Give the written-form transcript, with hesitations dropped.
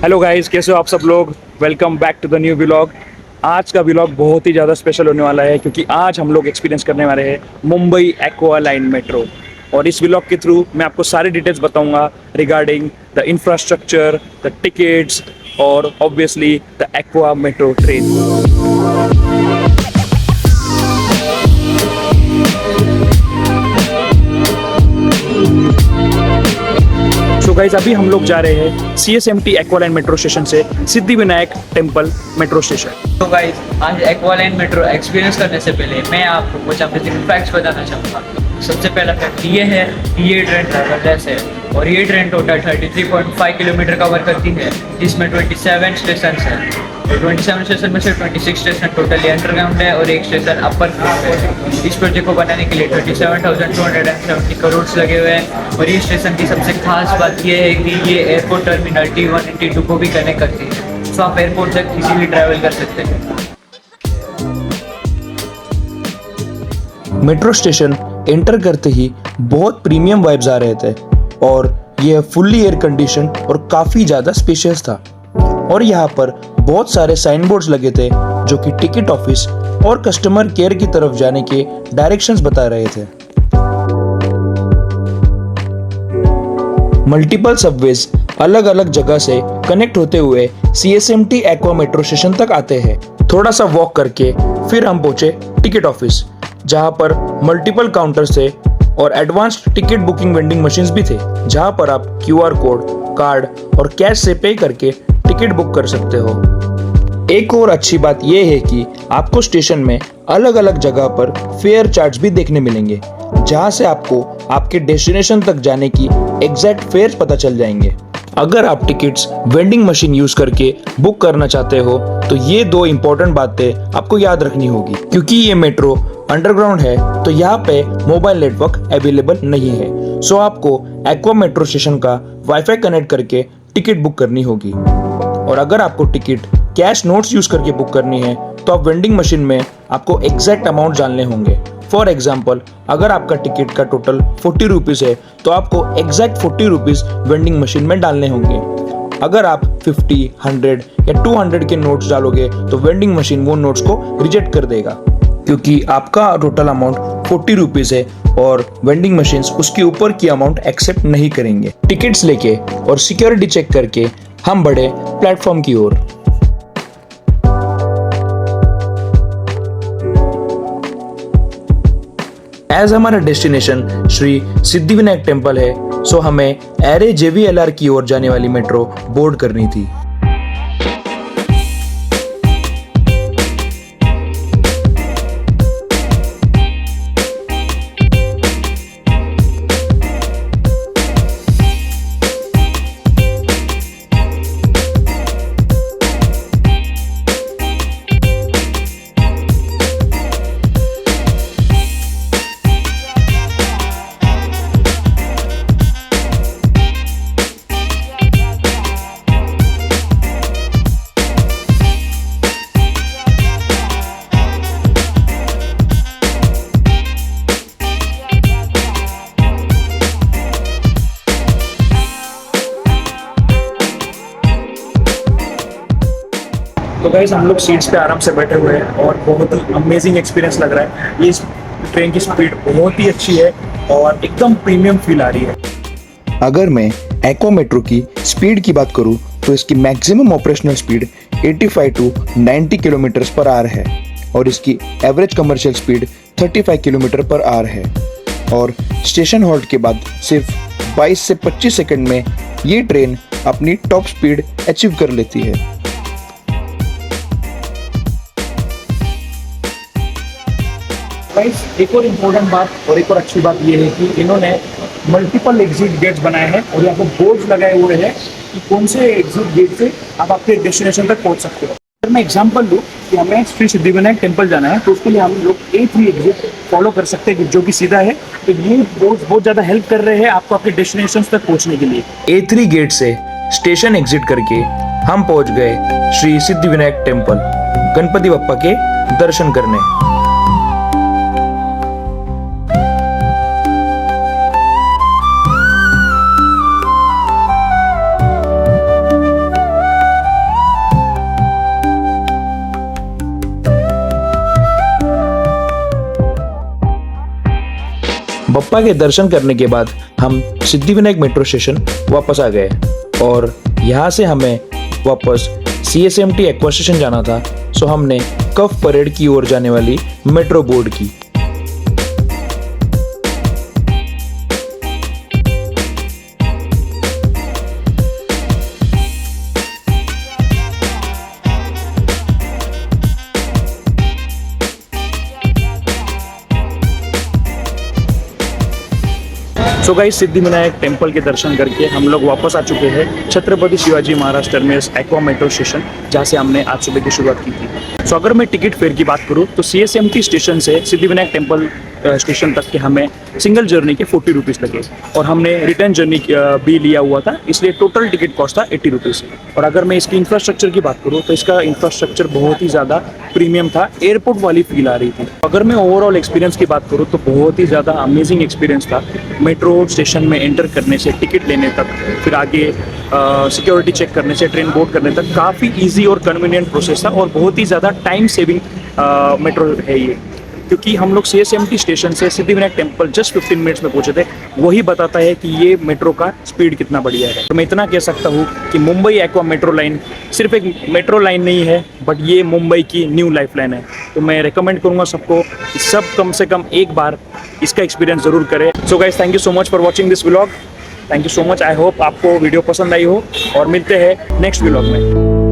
Hello guys, कैसे हो आप सब लोग। Welcome back to the new vlog. आज का व्लॉग बहुत ही ज़्यादा स्पेशल होने वाला है क्योंकि आज हम लोग एक्सपीरियंस करने वाले हैं मुंबई एक्वा लाइन मेट्रो। और इस व्लॉग के थ्रू मैं आपको सारी डिटेल्स बताऊंगा regarding the infrastructure, the tickets और obviously the aqua metro train. So guys, अभी हम लोग जा रहे हैं CSMT एक्वालाइन मेट्रो स्टेशन से सिद्धिविनायक टेम्पल मेट्रो स्टेशन। तो गाइस, आज एक्वालाइन मेट्रो एक्सपीरियंस करने से पहले मैं आपको कुछ अमेजिंग फैक्ट्स बताना चाहूँगा। सबसे पहला फैक्ट ये है कि ये ट्रेन ड्राइवरलेस है और ये ट्रेन टोटल 33.5 किलोमीटर कवर करती है, जिसमें 27 स्टेशन है। और 27 स्टेशन में से 26 स्टेशन टोटली अंडरग्राउंड है और एक स्टेशन अपर ग्राउंड है। इस प्रोजेक्ट को बनाने के लिए 27,270 करोड़ लगे हुए हैं। और ये स्टेशन की सबसे खास बात ये है कि ये एयरपोर्ट टर्मिनल T1 और T2 को भी कनेक्ट करती है, तो आप एयरपोर्ट तक इजीली ट्रैवल कर सकते हैं। मेट्रो स्टेशन एंटर करते ही बहुत प्रीमियम वाइब्स आ रहे थे और यह फुल्ली एयर कंडीशन और काफ़ी ज़्यादा स्पेशियस था। और यहाँ पर बहुत सारे साइन बोर्ड्स लगे थे जो कि टिकट ऑफिस और कस्टमर केयर की तरफ जाने के डायरेक्शंस बता रहे थे। मल्टीपल सबवेज अलग अलग जगह से कनेक्ट होते हुए CSMT एक्वा मेट्रो स्टेशन तक आते हैं। थोड़ा सा वॉक करके फिर हम पहुंचे टिकट ऑफिस, जहां पर मल्टीपल काउंटर्स थे और advanced ticket booking vending machines भी थे, जहां पर आप QR कोड, कार्ड और कैश से पे करके टिकट बुक कर सकते हो। एक और अच्छी बात यह है कि आपको स्टेशन में अलग अलग जगह पर फेयर चार्ट्स भी देखने मिलेंगे, जहां से आपको आपके डेस्टिनेशन तक जाने की एग्जैक्ट फेयर पता चल जाएंगे। अगर आप टिकट्स वेंडिंग मशीन यूज करके बुक करना चाहते हो तो ये दो इंपॉर्टेंट बातें आपको याद रखनी होगी, क्योंकि ये मेट्रो अंडरग्राउंड है तो यहाँ पे मोबाइल नेटवर्क अवेलेबल नहीं है। सो आपको एक्वा मेट्रो स्टेशन का वाईफाई कनेक्ट करके टिकट बुक करनी होगी। और अगर आपको टिकट कैश नोट्स यूज करके बुक करनी है तो आप वेंडिंग मशीन में आपको एग्जैक्ट अमाउंट जानने होंगे। फॉर एग्जाम्पल, अगर आपका टिकट का टोटल 40 रुपीज है तो आपको एग्जैक्ट 40 रुपीज वेंडिंग मशीन में डालने होंगे। अगर आप 50, 100 या 200 के नोट्स डालोगे तो वेंडिंग मशीन वो नोट्स को रिजेक्ट कर देगा, क्योंकि आपका टोटल अमाउंट 40 रुपीज है और वेंडिंग मशीन्स उसके ऊपर की अमाउंट एक्सेप्ट नहीं करेंगे। टिकट्स लेके और सिक्योरिटी चेक करके हम बढ़े प्लेटफॉर्म की ओर। एज हमारा डेस्टिनेशन श्री सिद्धिविनायक टेम्पल है, सो हमें एरे JVLR की ओर जाने वाली मेट्रो बोर्ड करनी थी। तो गाइस, हम लोग सीट्स पे आराम से बैठे हुए हैं और बहुत ही अमेजिंग एक्सपीरियंस लग रहा है। ये ट्रेन की स्पीड बहुत ही अच्छी है और एकदम प्रीमियम फील आ रही है। अगर मैं एक्वा मेट्रो की स्पीड की बात करूं तो इसकी maximum operational speed 85 to 90 kilometre per hour है और इसकी average commercial speed 35 kilometre per hour है। और स्टेशन हॉल्ट के बाद सिर्फ 22 से 25 सेकंड में ये ट्रेन अपनी टॉप स्पीड अचीव कर लेती है। गाइस, एक और इम्पोर्टेंट बात और एक और अच्छी बात ये है कि इन्होंने मल्टीपल एग्जिट गेट्स बनाए हैं और यहाँ पर बोर्ड्स लगाए हुए हैं कि कौन से एग्जिट गेट से आप आपके डेस्टिनेशन तक पहुँच सकते हो। अगर मैं एग्जांपल दूँ कि हमें श्री सिद्धिविनायक टेम्पल जाना है तो उसके लिए हम लोग A3 एग्जिट फॉलो कर सकते हैं, जो कि सीधा है। तो ये बोर्ड्स बहुत ज़्यादा हेल्प कर रहे हैं आपको आपके डेस्टिनेशन तक पहुँचने के लिए। A3 गेट से स्टेशन एग्जिट करके हम पहुंच गए श्री सिद्धिविनायक टेम्पल गणपति बप्पा के दर्शन करने। बप्पा के दर्शन करने के बाद हम सिद्धिविनायक मेट्रो स्टेशन वापस आ गए और यहाँ से हमें वापस CSMT एक्वा स्टेशन जाना था। सो हमने कफ परेड की ओर जाने वाली मेट्रो बोर्ड की। सो गाइस, सिद्धिविनायक टेम्पल के दर्शन करके हम लोग वापस आ चुके हैं Chhatrapati Shivaji Maharaj terminus aqua metro station, जहाँ से हमने आज सुबह की शुरुआत की थी। सो अगर मैं टिकट फेयर की बात करूँ तो CSMT स्टेशन से सिद्धिविनायक टेम्पल स्टेशन तक के हमें सिंगल जर्नी के 40 रुपीज़ लगे और हमने रिटर्न जर्नी भी लिया हुआ था, इसलिए टोटल टिकट कॉस्ट था 80 रुपीज़। और अगर मैं इसकी इंफ्रास्ट्रक्चर की बात करूँ तो इसका इंफ्रास्ट्रक्चर बहुत ही ज़्यादा प्रीमियम था, एयरपोर्ट वाली फील आ रही थी। अगर मैं ओवरऑल एक्सपीरियंस की बात करूँ तो बहुत ही ज़्यादा अमेजिंग एक्सपीरियंस था। मेट्रो स्टेशन में एंटर करने से टिकट लेने तक, फिर आगे सिक्योरिटी चेक करने से ट्रेन बोर्ड करने तक काफ़ी ईजी और कन्वीनियंट प्रोसेस था और बहुत ही ज़्यादा टाइम सेविंग मेट्रो है ये, क्योंकि हम लोग CSMT स्टेशन से सिद्धिविनायक टेम्पल जस्ट 15 मिनट्स में पहुंचे थे। वही बताता है कि ये मेट्रो का स्पीड कितना बढ़िया है। तो मैं इतना कह सकता हूँ कि मुंबई एक्वा मेट्रो लाइन सिर्फ एक मेट्रो लाइन नहीं है, बट ये मुंबई की न्यू लाइफ लाइन है। तो मैं रिकमेंड करूँगा सबको कि सब कम से कम एक बार इसका एक्सपीरियंस ज़रूर करें। So guys, thank you so much for watching this vlog. Thank you so much. I hope आपको वीडियो पसंद आई हो और मिलते हैं नेक्स्ट व्लॉग में।